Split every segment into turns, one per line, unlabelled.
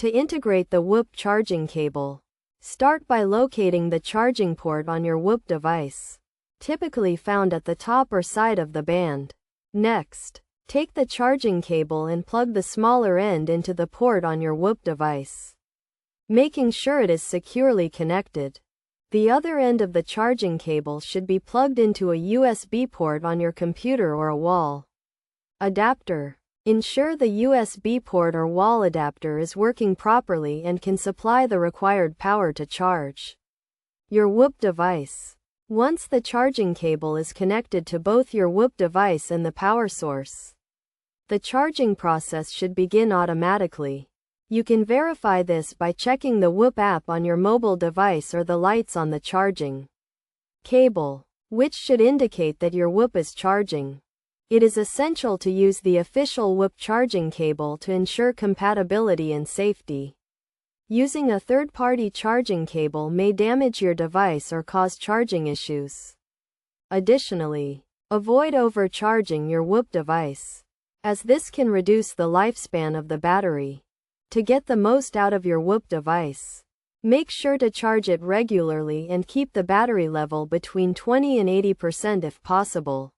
To integrate the Whoop charging cable, start by locating the charging port on your Whoop device, typically found at the top or side of the band. Next, take the charging cable and plug the smaller end into the port on your Whoop device, making sure it is securely connected. The other end of the charging cable should be plugged into a USB port on your computer or a wall adapter. Ensure the USB port or wall adapter is working properly and can supply the required power to charge your Whoop device. Once the charging cable is connected to both your Whoop device and the power source, the charging process should begin automatically. You can verify this by checking the Whoop app on your mobile device or the lights on the charging cable, which should indicate that your Whoop is charging. It is essential to use the official Whoop charging cable to ensure compatibility and safety. Using a third-party charging cable may damage your device or cause charging issues. Additionally, avoid overcharging your Whoop device, as this can reduce the lifespan of the battery. To get the most out of your Whoop device, make sure to charge it regularly and keep the battery level between 20 and 80% if possible.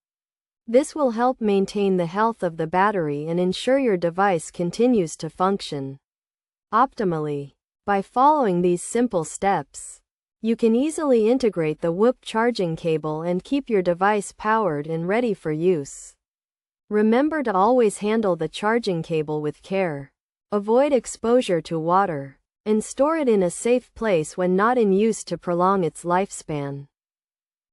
This will help maintain the health of the battery and ensure your device continues to function optimally. By following these simple steps, you can easily integrate the Whoop charging cable and keep your device powered and ready for use. Remember to always handle the charging cable with care. Avoid exposure to water, and store it in a safe place when not in use to prolong its lifespan.